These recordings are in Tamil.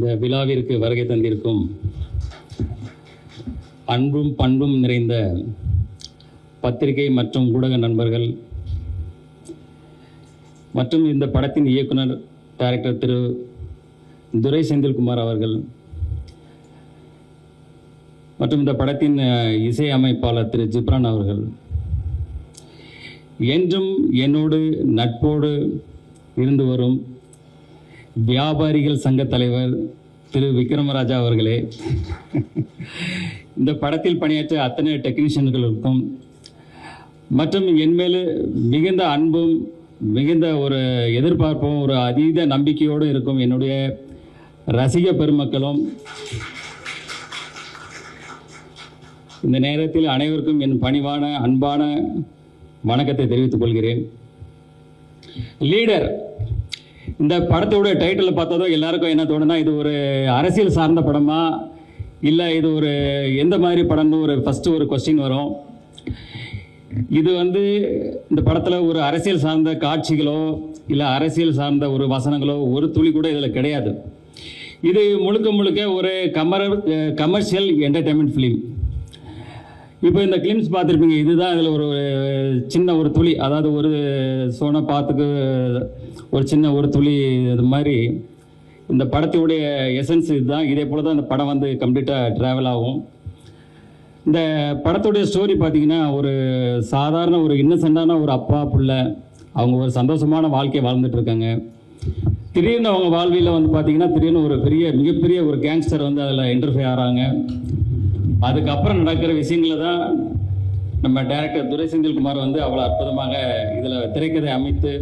இந்த விழாவிற்கு வருகை தந்திருக்கும் அன்பும் பண்பும் நிறைந்த பத்திரிகை மற்றும் ஊடக நண்பர்கள் மற்றும் இந்த படத்தின் இயக்குனர் டைரக்டர் திரு துரை செந்தில்குமார் அவர்கள் மற்றும் இந்த படத்தின் இசை அமைப்பாளர் திரு ஜிப்ரான் அவர்கள், என்றும் என்னோடு நட்போடு இருந்து வரும் வியாபாரிகள் சங்க தலைவர் திரு விக்ரமராஜா அவர்களே, இந்த படத்தில் பணியாற்ற அத்தனை டெக்னீஷியன்களுக்கும் மற்றும் என் மேலே மிகுந்த அன்பும் மிகுந்த ஒரு எதிர்பார்ப்பும் ஒரு அதீத நம்பிக்கையோடு இருக்கும் என்னுடைய ரசிக பெருமக்களும், இந்த நேரத்தில் அனைவருக்கும் என் பணிவான அன்பான வணக்கத்தை தெரிவித்துக் கொள்கிறேன். லீடர் இந்த படத்தோட டைட்டில் பார்த்ததோ எல்லாருக்கும் என்ன தோணுன்னா, இது ஒரு அரசியல் சார்ந்த படமா இல்லை இது ஒரு எந்த மாதிரி படம்னு ஒரு ஃபஸ்ட்டு ஒரு கொஸ்டின் வரும். இது இந்த படத்தில் ஒரு அரசியல் சார்ந்த காட்சிகளோ இல்லை அரசியல் சார்ந்த ஒரு வசனங்களோ ஒரு துளி கூட இதில் கிடையாது. இது முழுக்க முழுக்க ஒரு கமர்ஷியல் என்டர்டெயின்மெண்ட் ஃபிலிம். இப்போ இந்த கிளிம்ஸ் பார்த்துருப்பீங்க, இதுதான் இதில் ஒரு சின்ன ஒரு துளி, அதாவது ஒரு சோன பாத்துக்கு ஒரு சின்ன ஒரு துளி, இது மாதிரி இந்த படத்துடைய எசன்ஸ் இதுதான். இதே போல் தான் இந்த படம் கம்ப்ளீட்டாக ட்ராவல் ஆகும். இந்த படத்துடைய ஸ்டோரி பார்த்திங்கன்னா, ஒரு சாதாரண ஒரு இன்னசென்டான ஒரு அப்பா பிள்ளை, அவங்க ஒரு சந்தோஷமான வாழ்க்கையை வாழ்ந்துட்டுருக்காங்க. திடீர்னு அவங்க வாழ்வியில் பார்த்திங்கன்னா திடீர்னு ஒரு மிகப்பெரிய ஒரு கேங்ஸ்டர் அதில் இன்டர்ஃபை ஆகிறாங்க. அதுக்கப்புறம் நடக்கிற விஷயங்களை தான் நம்ம டைரக்டர் துரை செந்தில்குமார் அவ்வளோ அற்புதமாக இதில் திரைக்கதை அமைத்து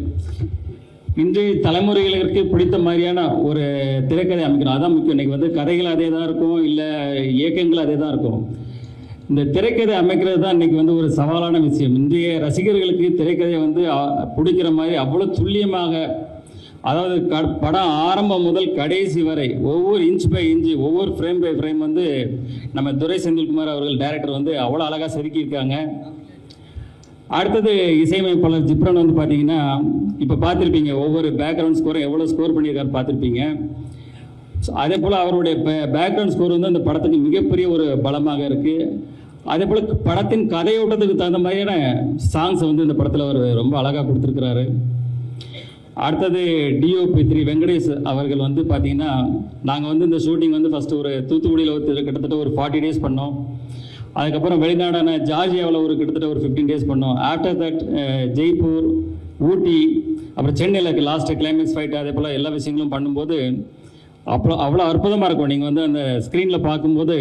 இன்றைய தலைமுறைகளுக்கு பிடித்த மாதிரியான ஒரு திரைக்கதை அமைக்கணும். அதான் முக்கியம். இன்றைக்கி கதைகள் அதே தான் இருக்கும், இல்லை இயக்கங்கள் அதே தான் இருக்கும். இந்த திரைக்கதை அமைக்கிறது தான் இன்றைக்கி ஒரு சவாலான விஷயம். இன்றைய ரசிகர்களுக்கு திரைக்கதை பிடிக்கிற மாதிரி அவ்வளோ துல்லியமாக, அதாவது படம் ஆரம்பம் முதல் கடைசி வரை ஒவ்வொரு இன்ச் பை இன்ச்சு, ஒவ்வொரு ஃப்ரேம் பை ஃப்ரேம் நம்ம துரை செந்தில்குமார் அவர்கள் டைரக்டர் அவ்வளோ அழகாக செதுக்கியிருக்காங்க. அடுத்தது இசையமைப்பாளர் ஜிப்ரான் பார்த்தீங்கன்னா, இப்போ பார்த்துருப்பீங்க ஒவ்வொரு பேக்ரவுண்ட் ஸ்கோரும் எவ்வளோ ஸ்கோர் பண்ணியிருக்காரு பார்த்துருப்பீங்க. அதே போல் அவருடைய பேக்ரவுண்ட் ஸ்கோர் அந்த படத்துக்கு மிகப்பெரிய ஒரு பலமாக இருக்குது. அதே போல் படத்தின் கதையோட்டத்துக்கு தகுந்த மாதிரியான சாங்ஸ் இந்த படத்தில் அவர் ரொம்ப அழகாக கொடுத்துருக்கிறாரு. அடுத்தது டிஓபி திரு வெங்கடேஷ் அவர்கள் பார்த்தீங்கன்னா, நாங்கள் இந்த ஷூட்டிங் ஃபஸ்ட்டு ஒரு தூத்துக்குடியில் கிட்டத்தட்ட ஒரு 40 days பண்ணோம். அதுக்கப்புறம் வெளிநாடான ஜார்ஜியாவில் ஒரு கிட்டத்தட்ட ஒரு 15 days பண்ணோம். ஆஃப்டர் தட் ஜெய்ப்பூர், ஊட்டி, அப்புறம் சென்னையில் லாஸ்ட்டு கிளைமேக்ஸ் ஃபைட், அதே போல் எல்லா விஷயங்களும் பண்ணும்போது அவ்வளோ அற்புதமாக இருக்கும். நீங்கள் அந்த ஸ்க்ரீனில் பார்க்கும்போது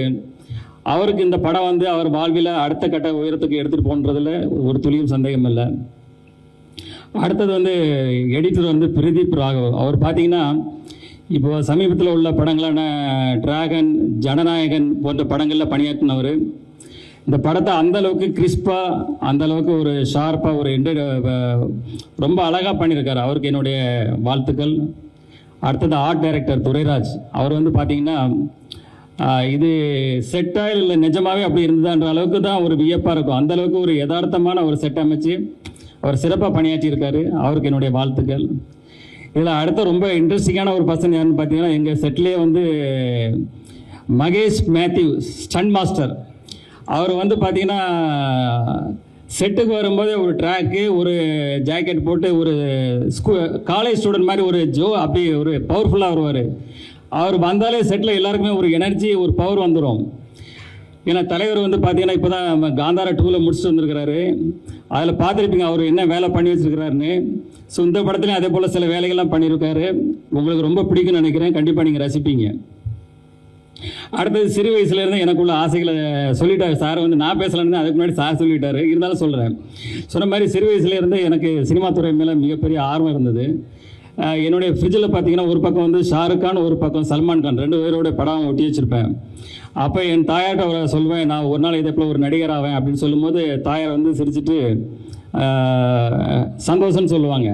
அவருக்கு இந்த படம் அவர் வாழ்வில் அடுத்த கட்ட உயரத்துக்கு எடுத்துகிட்டு போன்றதில் ஒரு துளியும் சந்தேகம் இல்லை. அடுத்தது எடிட்டர் பிரதீப் ராகவ். அவர் பார்த்தீங்கன்னா, இப்போ சமீபத்தில் உள்ள படங்களான டிராகன், ஜனநாயகன் போன்ற படங்களில் பணியாற்றினவர். இந்த படத்தை அந்தளவுக்கு கிறிஸ்பாக, அந்தளவுக்கு ஒரு ஷார்ப்பாக ஒரு ரொம்ப அழகாக பண்ணியிருக்காரு. அவருக்கு என்னுடைய வாழ்த்துக்கள். அடுத்தது ஆர்ட் டைரக்டர் துரைராஜ். அவர் பார்த்தீங்கன்னா, இது செட்டாக இல்லை நிஜமாகவே அப்படி இருந்ததுன்ற அளவுக்கு தான் ஒரு வியப்பாக இருக்கும். அந்தளவுக்கு ஒரு யதார்த்தமான ஒரு செட் அமைச்சு அவர் சிறப்பாக பணியாற்றியிருக்காரு. அவருக்கு என்னுடைய வாழ்த்துக்கள். இதில் அடுத்த ரொம்ப இன்ட்ரெஸ்டிங்கான ஒரு பர்சன் யாருன்னு பார்த்தீங்கன்னா, எங்கள் செட்லேயே மகேஷ் மேத்யூ ஸ்டன் மாஸ்டர். அவர் பார்த்தீங்கன்னா, செட்டுக்கு வரும்போது ஒரு ட்ராக்கு, ஒரு ஜாக்கெட் போட்டு ஒரு காலேஜ் ஸ்டூடெண்ட் மாதிரி ஒரு அப்படி ஒரு பவர்ஃபுல்லாக வருவார். அவர் வந்தாலே செட்டில் எல்லாருக்குமே ஒரு எனர்ஜி, ஒரு பவர் வந்துடும். ஏன்னா தலைவர் பார்த்தீங்கன்னா இப்போ தான் காந்தாரா 2 முடிச்சுட்டு வந்திருக்கிறாரு. அதில் பார்த்துருப்பீங்க அவர் என்ன வேலை பண்ணி வச்சுருக்கிறாருன்னு. ஸோ இந்த படத்துலையும் அதே போல் சில வேலைகள்லாம் பண்ணியிருக்காரு. உங்களுக்கு ரொம்ப பிடிக்கும்னு நினைக்கிறேன். கண்டிப்பாக நீங்கள் ரசிப்பீங்க. அடுத்தது சிறு வயசுலேருந்து எனக்குள்ள ஆசைகளை சொல்லிட்டார் சார். நான் பேசலான்னு அதுக்கு முன்னாடி சார் சொல்லிட்டாரு, இருந்தாலும் சொல்கிறேன். சொன்ன மாதிரி சிறு வயசுலேருந்து எனக்கு சினிமா துறை மேலே மிகப்பெரிய ஆர்வம் இருந்தது. என்னுடைய ஃப்ரிட்ஜில் பார்த்தீங்கன்னா ஒரு பக்கம் ஷாருக் கான், ஒரு பக்கம் சல்மான் கான், 2 பேரோட படம் ஒட்டி வச்சுருப்பேன். அப்போ என் தாயார்கிட்ட அவரை சொல்வேன், நான் ஒரு நாள் இதே போல் ஒரு நடிகர் ஆவேன் அப்படின்னு சொல்லும்போது தாயார் சிரிச்சுட்டு சந்தோஷம்னு சொல்லுவாங்க.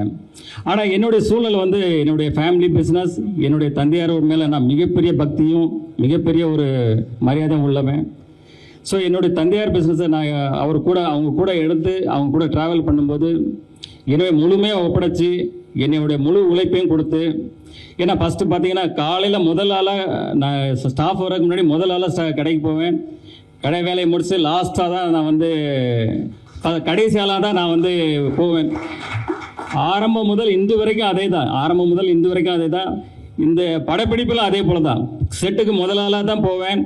ஆனால் என்னுடைய சூழல் என்னுடைய ஃபேமிலி பிஸ்னஸ், என்னுடைய தந்தையார் மேலே நான் மிகப்பெரிய பக்தியும் மிகப்பெரிய ஒரு மரியாதையும் உள்ளவன். ஸோ என்னுடைய தந்தையார் பிஸ்னஸை நான் அவங்க கூட எடுத்து அவங்க கூட ட்ராவல் பண்ணும்போது எனவே முழுமையாக ஒப்படைச்சி என்னுடைய முழு உழைப்பையும் கொடுத்து, ஏன்னா ஃபஸ்ட்டு பார்த்தீங்கன்னா காலையில் முதல் ஆளாக நான் ஸ்டாஃப் வரதுக்கு முன்னாடி முதல் ஆளாக கடைக்கு போவேன். கடை வேலையை முடிச்சு லாஸ்ட்டாக தான் நான் வந்து கடைசி ஆளாக தான் நான் வந்து போவேன். ஆரம்பம் முதல் இன்று வரைக்கும் அதே தான். இந்த படப்பிடிப்பில் அதே போல தான். செட்டுக்கு முதல் ஆளாக தான் போவேன்,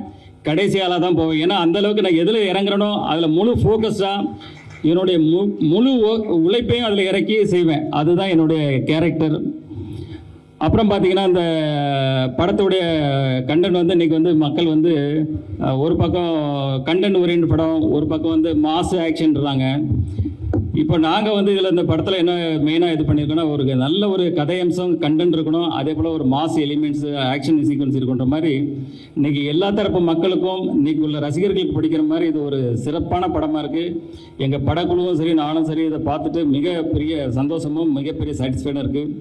கடைசி ஆளாக தான் போவேன். ஏன்னா அந்தளவுக்கு நான் எதில் இறங்குறனோ அதில் முழு ஃபோக்கஸாக என்னுடைய முழு உழைப்பையும் அதில் இறக்கி செய்வேன். அதுதான் என்னுடைய கேரக்டர். அப்புறம் பார்த்தீங்கன்னா இந்த படத்துடைய கண்டென்ட் வந்து இன்றைக்கி வந்து மக்கள் வந்து ஒரு பக்கம் கண்டென்ட் ஓரியன்ட் படம், ஒரு பக்கம் வந்து மாஸ் ஆக்ஷன்றாங்க. இப்போ நாங்கள் வந்து இதில் இந்த படத்தில் என்ன மெயினாக இது பண்ணியிருக்கோன்னா, ஒரு நல்ல ஒரு கதையம்சம் கண்டென்ட் இருக்கணும், அதே போல் ஒரு மாஸ் எலிமெண்ட்ஸ் ஆக்ஷன் சீக்வன்ஸ் இருக்குன்ற மாதிரி இன்றைக்கி எல்லா தரப்பு மக்களுக்கும் இன்றைக்கி உள்ள ரசிகர்களுக்கு பிடிக்கிற மாதிரி இது ஒரு சிறப்பான படமாக இருக்குது. எங்கள் படக்குழுவும் சரி, நானும் சரி, இதை பார்த்துட்டு மிகப்பெரிய சந்தோஷமும் மிகப்பெரிய சாட்டிஸ்ஃபைடாக இருக்குது.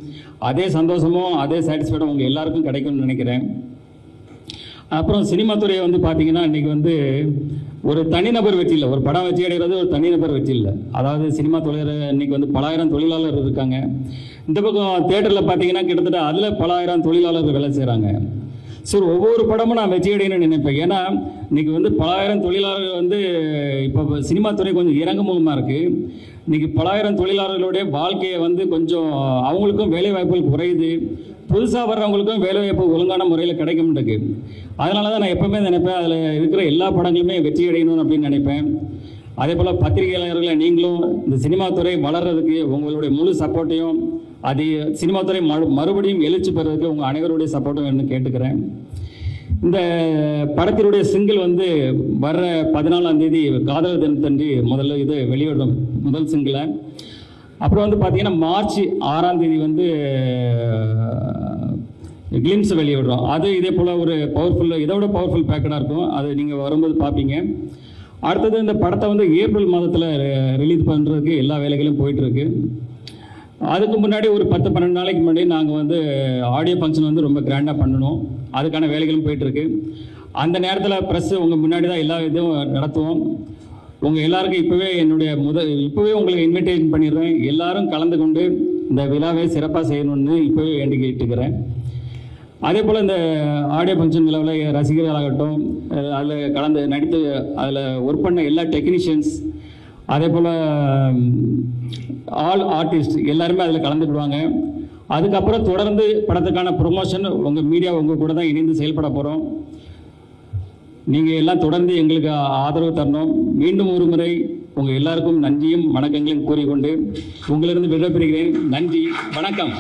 அதே சந்தோஷமும் அதே சாட்டிஸ்ஃபைடும் உங்கள் எல்லாருக்கும் கிடைக்கும்னு நினைக்கிறேன். அப்புறம் சினிமா துறையை வந்து பார்த்தீங்கன்னா இன்றைக்கி வந்து ஒரு தனிநபர் வெற்றி இல்லை, ஒரு படம் வெற்றி அடைகிறது ஒரு தனிநபர் வெற்றி இல்லை. அதாவது சினிமா தொழில் இன்றைக்கி வந்து பல ஆயிரம் தொழிலாளர் இருக்காங்க. இந்த பக்கம் தேட்டரில் பார்த்தீங்கன்னா கிட்டத்தட்ட அதில் பல ஆயிரம் தொழிலாளர்கள் வேலை செய்கிறாங்க. ஸோ ஒவ்வொரு படமும் நான் வெற்றி அடையணும்னு நினைப்பேன். ஏன்னா இன்றைக்கி வந்து பல ஆயிரம் தொழிலாளர்கள் வந்து இப்போ சினிமா துறை கொஞ்சம் இறங்குமுகமாக இருக்குது. இன்றைக்கி பல ஆயிரம் தொழிலாளர்களுடைய வாழ்க்கையை வந்து கொஞ்சம் அவங்களுக்கும் வேலை வாய்ப்புகள் குறையுது, புதுசாக வர்றவங்களுக்கும் வேலைவாய்ப்பு ஒழுங்கான முறையில் கிடைக்கும்ன்றது. அதனால தான் நான் எப்போவுமே நினைப்பேன் அதில் இருக்கிற எல்லா படங்களுமே வெற்றி அடையணும் அப்படின்னு நினைப்பேன். அதே போல் பத்திரிகையாளர்களை நீங்களும் இந்த சினிமா துறை வளர்கிறதுக்கு உங்களுடைய முழு சப்போர்ட்டையும், அது சினிமா துறை மறுபடியும் எழுச்சி பெறதுக்கு உங்கள் அனைவருடைய சப்போர்ட்டும் வேணும்னு கேட்டுக்கிறேன். இந்த படத்தினுடைய சிங்கிள் வந்து வர்ற 14ஆம் தேதி காதலர் தினத்தன்றி முதல்ல இது வெளியிடும் முதல் சிங்கிளை. அப்புறம் வந்து பார்த்தீங்கன்னா மார்ச் 6ஆம் தேதி வந்து கிளிம்ஸ் வெளியிடுறோம். அது இதே போல் ஒரு இதோட பவர்ஃபுல் பேக்கடாக இருக்கும். அது நீங்கள் வரும்போது பார்ப்பீங்க. அடுத்தது இந்த படத்தை வந்து ஏப்ரல் மாதத்தில் ரிலீஸ் பண்ணுறதுக்கு எல்லா வேலைகளும் போயிட்டுருக்கு. அதுக்கு முன்னாடி ஒரு 10-12 நாளைக்கு முன்னாடி நாங்கள் வந்து ஆடியோ ஃபங்க்ஷன் வந்து ரொம்ப கிராண்டாக பண்ணணும். அதுக்கான வேலைகளும் போயிட்டுருக்கு. அந்த நேரத்தில் ப்ரெஸ்ஸு உங்கள் முன்னாடி தான் எல்லா இதுவும் நடத்துவோம். உங்கள் எல்லாருக்கும் இப்போவே உங்களுக்கு இன்விடேஷன் பண்ணிடுறேன். எல்லாரும் கலந்து கொண்டு இந்த விழாவை சிறப்பாக செய்யணும்னு இப்போவே வேண்டி கேட்டுக்கிறேன். அதே போல் இந்த ஆடியோ ஃபங்க்ஷன் விழாவில் ரசிகர்களாகட்டும், அதில் கலந்து நடித்து அதில் ஒர்க் பண்ண எல்லா டெக்னீஷியன்ஸ், அதே போல் ஆல் ஆர்டிஸ்ட் எல்லாருமே அதில் கலந்துக்கிடுவாங்க. அதுக்கப்புறம் தொடர்ந்து படத்துக்கான ப்ரொமோஷன் உங்கள் மீடியா உங்கள் கூட தான் இணைந்து செயல்பட போகிறோம். நீங்கள் எல்லாம் தொடர்ந்து எங்களுக்கு ஆதரவு தரணும். மீண்டும் ஒரு முறை உங்கள் எல்லாருக்கும் நன்றியும் வணக்கங்களையும் கூறிக்கொண்டு உங்களிருந்து விடைபெறுகிறேன். நன்றி, வணக்கம்.